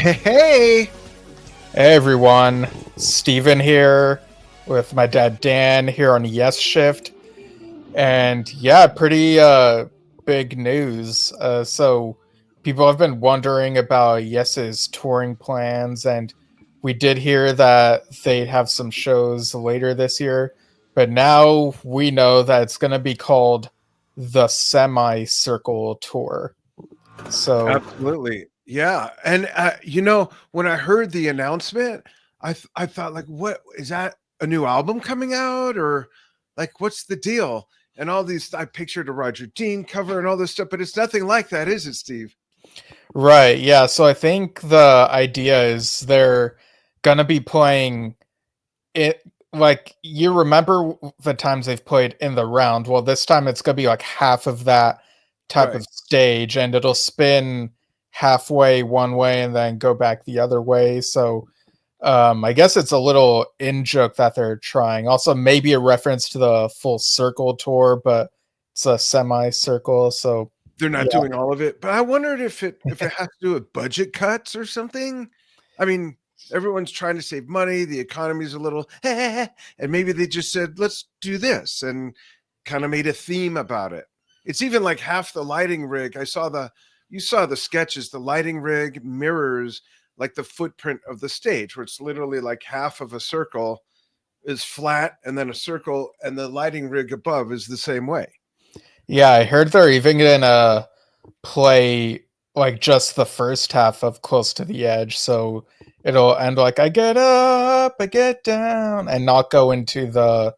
Hey, Hey everyone, Steven here with my dad Dan here on Yesshift. And yeah, pretty big news. So people have been wondering about Yes's touring plans, and we did hear that they'd have some shows later this year, but now we know that it's going to be called the Semi-Circle Tour. So absolutely. Yeah. And when I heard the announcement, I thought like, what is that, a new album coming out, or like what's the deal? And all these, I pictured a Roger Dean cover and all this stuff, but it's nothing like that, is it, Steve? right, yeah. So I think the idea is they're gonna be playing it like you remember the times they've played in the round. Well, this time it's gonna be like half of that type Right. of stage, and it'll spin halfway one way and then go back the other way. So I guess it's a little in joke that they're trying. Also, maybe a reference to the full circle tour, but it's a semicircle. So They're not yeah. doing all of it, but I wondered if it has to do with budget cuts or something. I mean, everyone's trying to save money, the economy's a little and maybe they just said, let's do this, and kind of made a theme about it. It's even like half the lighting rig. You saw the sketches, the lighting rig mirrors like the footprint of the stage, where it's literally like half of a circle is flat and then a circle, and the lighting rig above is the same way. Yeah, I heard they're even gonna play like just the first half of Close to the Edge, so it'll end like I get up, I get down, and not go into the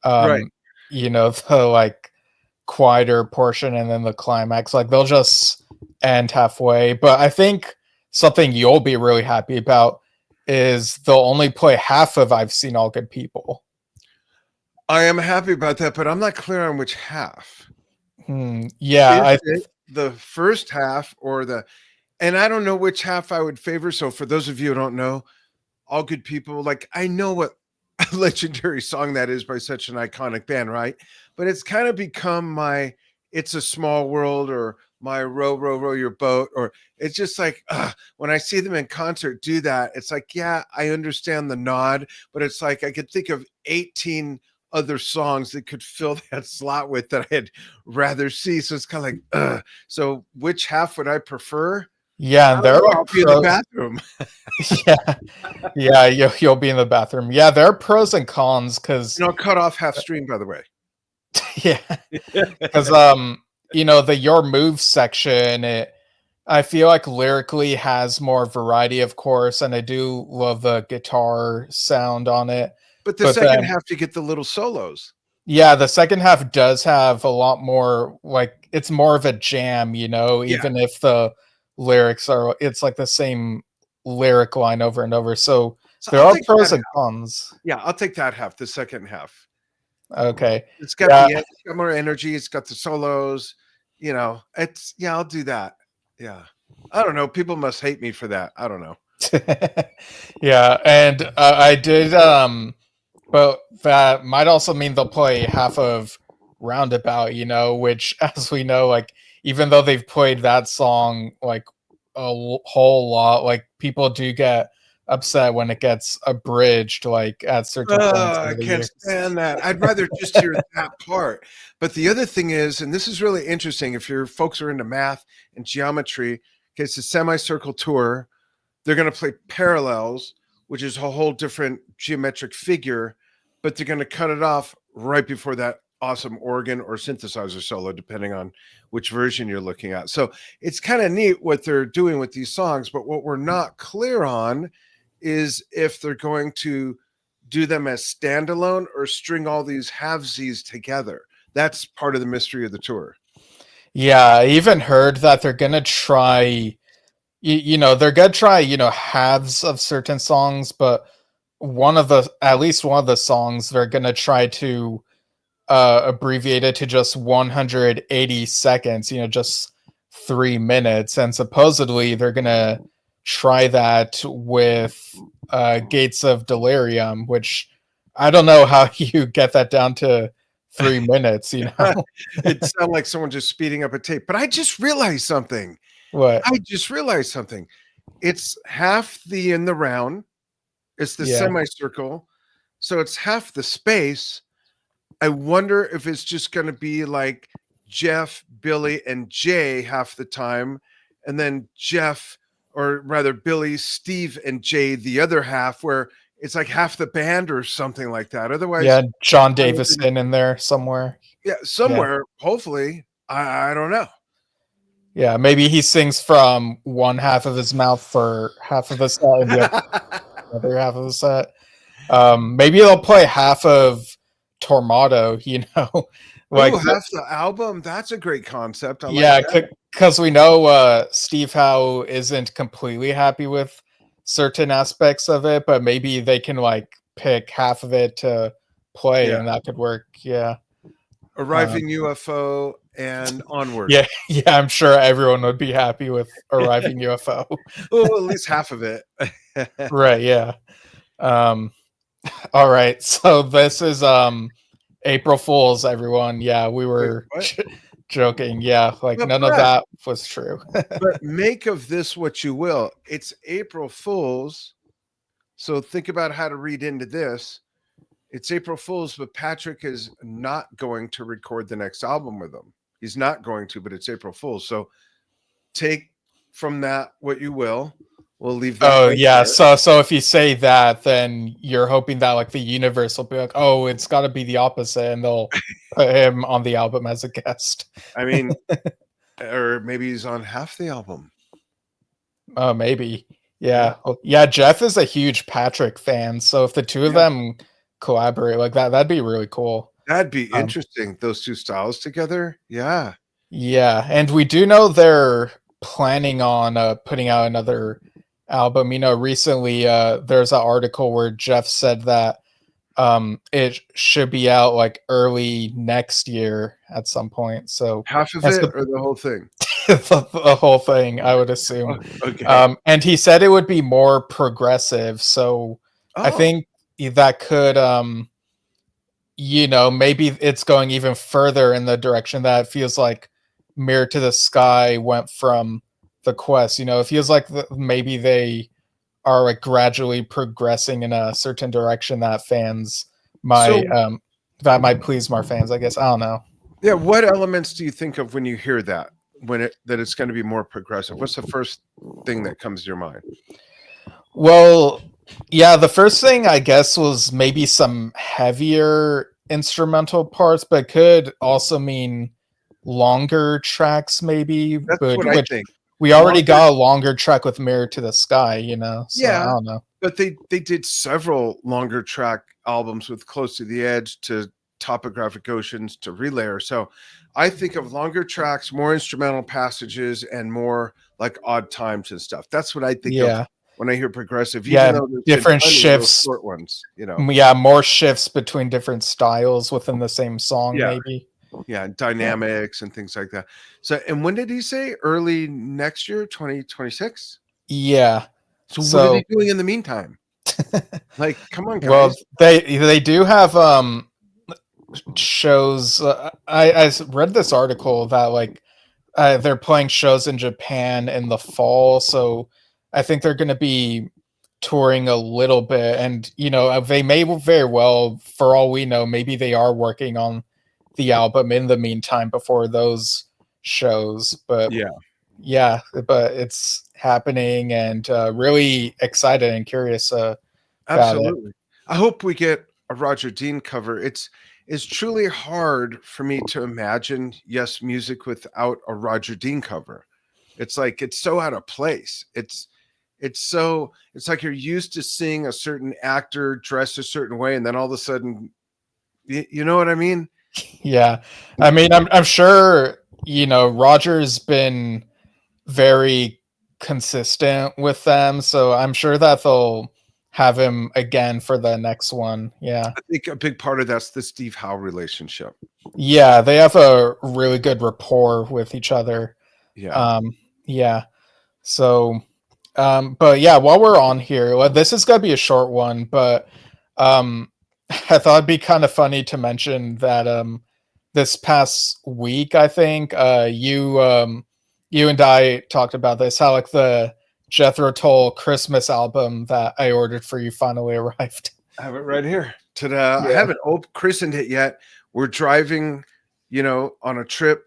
Right. um the like quieter portion and then the climax. Like they'll just end halfway. But I think something you'll be really happy about is they'll only play half of I've Seen All Good People. I am happy about that, but I'm not clear on which half. Yeah, Is it the first half or and I don't know which half I would favor. So for those of you who don't know, All Good People, like I know what a legendary song that is by such an iconic band, right? But it's kind of become my It's a Small World, or my Row, Row, Row Your Boat, or it's just like when I see them in concert do that, it's like, yeah, I understand the nod, but it's like I could think of 18 other songs that could fill that slot with that I'd rather see. So it's kind of like, so which half would I prefer? yeah, I and don't they're know. like I'll be in the pros. bathroom. Yeah, yeah, you'll be in the bathroom. Yeah, there are pros and cons because Cut off half stream, by the way. yeah, because the Your Move section, I feel like lyrically has more variety, of course, and I do love the guitar sound on it. But the But second then, half, you get the little solos. yeah, the second half does have a lot more, like, it's more of a jam, Yeah. even if the lyrics are, it's like the same lyric line over and over. So So there I'll are take that pros and half. cons. Yeah, I'll take that half, the second half. Okay. It's got Yeah. it's got more energy, it's got the solos, it's yeah, I'll do that. Yeah. I don't know. People must hate me for that. I don't know. Yeah, and I did but that might also mean they'll play half of Roundabout, which as we know, like even though they've played that song like whole lot, like people do get upset when it gets abridged like at certain points I over the can't years. stand that. I'd rather just hear that part. But the other thing is, and this is really interesting if your folks are into math and geometry, okay, it's a semicircle tour. They're going to play parallels, which is a whole different geometric figure, but they're going to cut it off right before that awesome organ or synthesizer solo, depending on which version you're looking at. So it's kind of neat what they're doing with these songs, but what we're not clear on is if they're going to do them as standalone or string all these halvesies together. That's part of the mystery of the tour. Yeah, I even heard that they're gonna try they're gonna try, halves of certain songs, but at least one of the songs they're gonna try to abbreviate it to just 180 seconds, just 3 minutes. And supposedly they're gonna try that with Gates of Delirium, which I don't know how you get that down to 3 minutes. It sounded like someone just speeding up a tape, but I just realized something. What? I just realized something. it's half the in the round. It's the Yeah. semicircle. So it's half the space. I wonder if it's just going to be like Jeff, Billy, and Jay half the time, and then Jeff, or rather Billy, Steve, and Jay the other half, where it's like half the band or something like that. Otherwise, Yeah, John I would Davison in there somewhere. yeah, Yeah. somewhere, hopefully. I don't know. Yeah, maybe he sings from one half of his mouth for half of the set and the other half of the set. Maybe they'll play half of Tormato, Ooh, like half the album. That's a great concept. I like yeah, that. because we know Steve Howe isn't completely happy with certain aspects of it, but maybe they can like pick half of it to play, Yeah. and that could work. Yeah, Arriving UFO and onward. yeah, yeah. I'm sure everyone would be happy with Arriving UFO. Oh, at least half of it. Right? Yeah. Um, all right. So this is April Fools, everyone. Yeah, we Wait, were what? joking. Yeah, like But none of Brett, that was true. but make of this what you will. It's April Fools. So think about how to read into this. It's April Fools, but Patrick is not going to record the next album with them. He's not going to, but it's April Fools. So take from that what you will. We'll leave that Oh right yeah, there. so if you say that, then you're hoping that like the universe will be like, oh, it's got to be the opposite, and they'll put him on the album as a guest. I mean, or maybe he's on half the album. Oh, maybe. Yeah. Well, yeah. Jeff is a huge Patrick fan, so if the two of Yeah. them collaborate like that, that'd be really cool. That'd be Um, interesting. Those two styles together. Yeah. yeah, and we do know they're planning on putting out another album. Recently there's an article where Jeff said that it should be out like early next year at some point. So Half of that's it or the whole thing? the whole thing, I would assume. Okay. And he said it would be more progressive. So I Oh, think that could maybe it's going even further in the direction that it feels like Mirror to the Sky went from the Quest. It feels like maybe they are like gradually progressing in a certain direction that fans might so that might please more fans, I guess. I don't know. yeah, what elements do you think of when you hear that? That it's going to be more progressive? What's the first thing that comes to your mind? Well, yeah, the first thing I guess was maybe some heavier instrumental parts, but could also mean longer tracks, maybe. That's But what I which think. we already Longer, got a longer track with Mirror to the Sky, so I yeah, don't know. but they did several longer track albums with Close to the Edge to Topographic Oceans to Relayer. So I think of longer tracks, more instrumental passages, and more like odd times and stuff. That's what I think of Yeah. when I hear progressive, even Yeah, though there's been different plenty of those shifts. short ones. Yeah, more shifts between different styles within the same song, Yeah. maybe. Yeah, Yeah. dynamics and things like that. So, and when did he say? Early next year, 2026? Yeah. So what are So they doing in the meantime? Like, come on, well, guys. they do have shows. I read this article that like they're playing shows in Japan in the fall, so I think they're going to be touring a little bit, and they may very well, for all we know, maybe they are working on the album in the meantime before those shows. But Yeah, but it's happening, and really excited and curious about it. absolutely. I hope we get a Roger Dean cover. It's truly hard for me to imagine Yes Music without a Roger Dean cover. It's like it's so out of place. It's like you're used to seeing a certain actor dressed a certain way, and then all of a sudden, you know what I mean? Yeah, I mean, I'm sure Roger's been very consistent with them, so I'm sure that they'll have him again for the next one. Yeah, I think a big part of that's the Steve Howe relationship. yeah, they have a really good rapport with each other. Yeah, Um, yeah, so, but yeah, while we're on here, well, this is gonna be a short one, but I thought it'd be kind of funny to mention that this past week, I think you and I talked about this, how like the Jethro Tull Christmas album that I ordered for you finally arrived. I have it right here. Ta-da. I Yeah. haven't christened it yet. We're driving, on a trip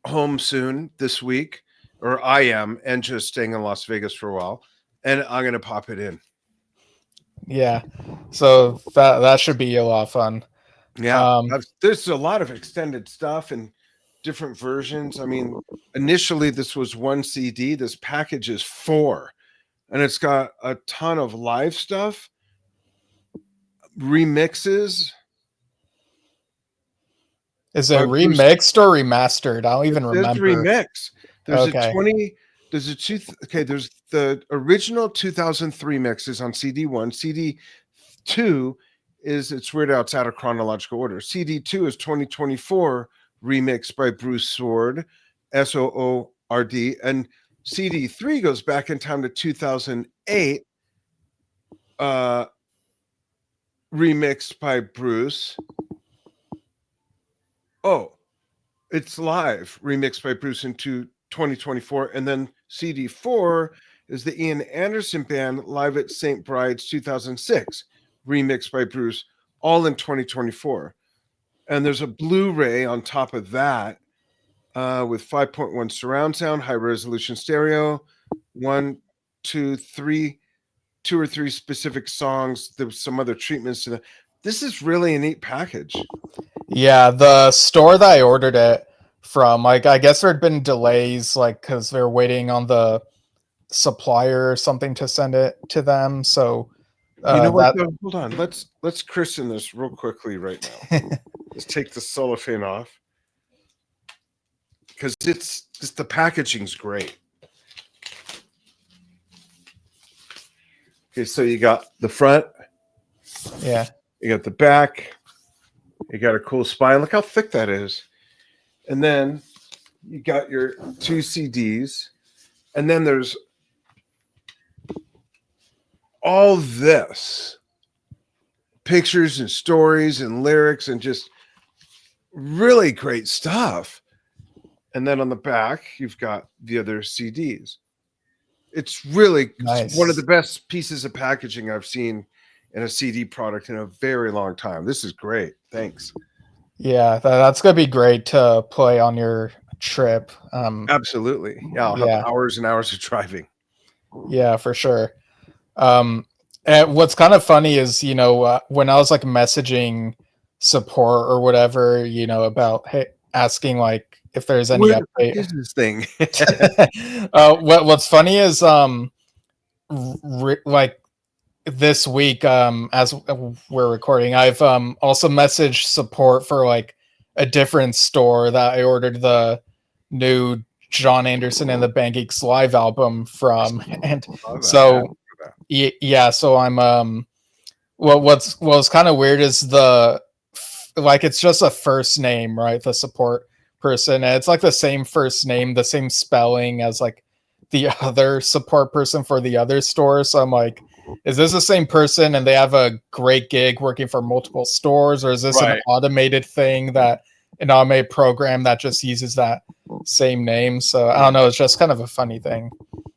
home soon this week, or I am, and just staying in Las Vegas for a while. And I'm going to pop it in. Yeah. So that should be a lot of fun. Yeah. There's a lot of extended stuff and different versions. I mean, initially this was 1 CD. This package is 4. And it's got a ton of live stuff, remixes. Is it remixed or remastered? I don't even remember. Remix. There's okay. There's the original 2003 mixes on CD1. CD2 it's weird how it's out of chronological order. CD2 is 2024 remixed by Bruce Sword, SOORD, and CD3 goes back in time to 2008, remixed by Bruce. Oh, it's live, remixed by Bruce into 2024. And then CD4 is the Ian Anderson Band live at St. Bride's 2006, remixed by Bruce, all in 2024. And there's a Blu-ray on top of that with 5.1 surround sound, high resolution stereo, 2 or 3 specific songs. There's some other treatments to that. This is really a neat package. Yeah, the store that I ordered it from, like, I guess there had been delays, like, because they're waiting on the supplier or something to send it to them. So, you know what? Hold on. Let's christen this real quickly right now. Let's take the cellophane off because it's just the packaging's great. Okay, so you got the front. Yeah. You got the back. You got a cool spine. Look how thick that is. And then you got your 2 CDs. And then there's all this. Pictures and stories and lyrics and just really great stuff. And then on the back, you've got the other CDs. It's really nice. One of the best pieces of packaging I've seen in a CD product in a very long time. This is great. Thanks. Yeah, that's gonna be great to play on your trip. Absolutely. Yeah, I'll have hours and hours of driving. Yeah, for sure. And what's kind of funny is, when I was like messaging support or whatever, about asking like if there's any update. What is this thing? What's funny is like this week, as we're recording, I've also messaged support for like a different store that I ordered the new John Anderson and the Band Geeks live album from, and so yeah, so I'm what's kind of weird is it's just a first name, right? The support person, and it's like the same first name, the same spelling as like the other support person for the other store. So I'm like, is this the same person and they have a great gig working for multiple stores, or is this an automated thing, that an automated program that just uses that same name? So I don't know, it's just kind of a funny thing.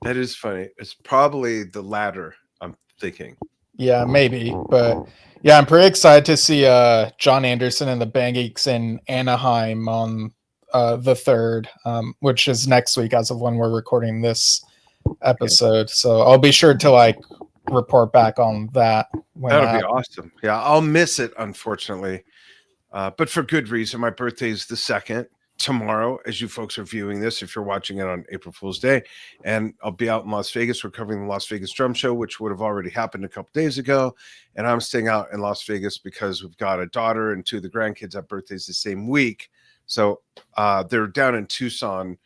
That is funny. It's probably the latter, I'm thinking. Yeah, maybe. But yeah, I'm pretty excited to see John Anderson and the Band Geeks in Anaheim on the 3rd, which is next week as of when we're recording this episode. So I'll be sure to like report back on that. That'll be awesome. Yeah, I'll miss it, unfortunately. But for good reason. My birthday is the 2nd, tomorrow, as you folks are viewing this, if you're watching it on April Fool's Day. And I'll be out in Las Vegas. We're covering the Las Vegas Drum Show, which would have already happened a couple days ago. And I'm staying out in Las Vegas because we've got a daughter and 2 of the grandkids have birthdays the same week. So they're down in Tucson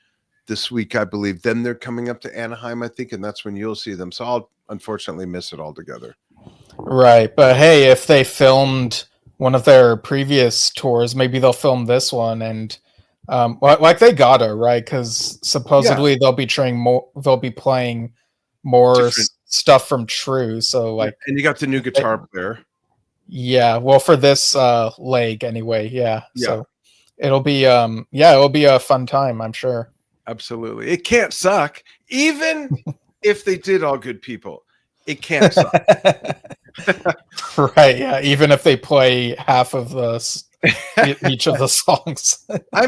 this week, I believe. Then they're coming up to Anaheim, I think, and that's when you'll see them. So I'll unfortunately miss it altogether. Right. But hey, if they filmed one of their previous tours, maybe they'll film this one, and like they gotta, right? Because supposedly they'll be playing more stuff from True. So like, and you got the new guitar player. Yeah, well, for this leg anyway. Yeah. So it'll be it'll be a fun time, I'm sure. Absolutely. It can't suck. Even if they did All Good People, it can't suck. Right, yeah, even if they play half of each of the songs. I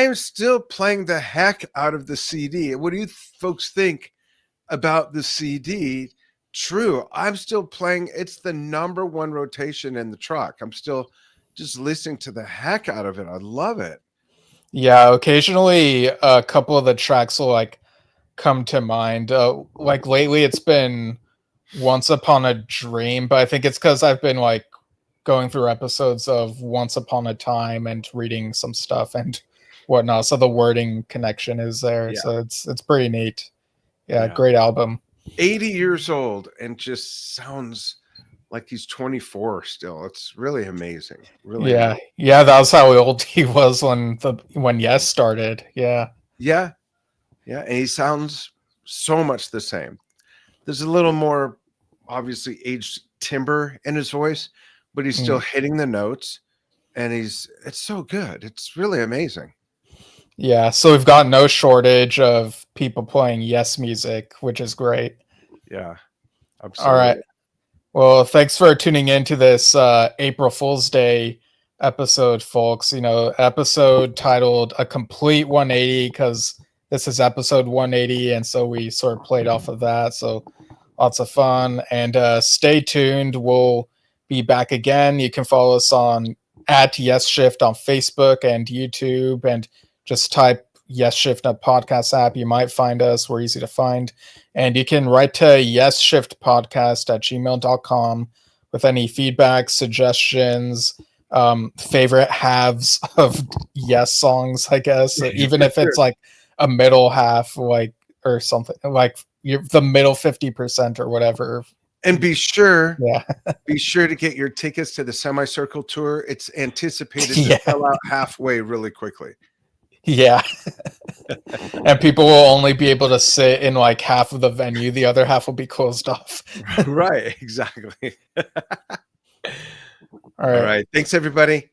am still playing the heck out of the CD. What do you folks think about the CD? True, I'm still playing. It's the number one rotation in the truck. I'm still just listening to the heck out of it. I love it. Yeah, occasionally a couple of the tracks will like come to mind. Like lately it's been Once Upon a Dream, but I think it's because I've been like going through episodes of Once Upon a Time and reading some stuff and whatnot. So the wording connection is there. Yeah. So it's pretty neat. Yeah, Yeah. great album. 80 years old and just sounds like he's 24 still. It's really amazing. Really Yeah, amazing. yeah, that was how old he was when Yes started. Yeah. Yeah. Yeah. And he sounds so much the same. There's a little more obviously aged timbre in his voice, but he's still hitting the notes and it's so good. It's really amazing. Yeah, so we've got no shortage of people playing Yes music, which is great. Yeah. All right. Absolutely. Well, thanks for tuning into this April Fool's Day episode, folks. You know, episode titled A Complete 180 because this is episode 180, and so we sort of played off of that. So lots of fun. And stay tuned. We'll be back again. You can follow us on at Yesshift on Facebook and YouTube, and just type Yesshift in a podcast app. You might find us. We're easy to find. And you can write to yesshiftpodcast@gmail.com with any feedback, suggestions, favorite halves of Yes songs, I guess. Even if it's like a middle half, like, or something like the middle 50% or whatever. And be sure Yeah. be sure to get your tickets to the Semicircle tour. It's anticipated to Yeah. sell out halfway really quickly. Yeah. And people will only be able to sit in like half of the venue. The other half will be closed off. Right, exactly. All right. All right. Thanks, everybody.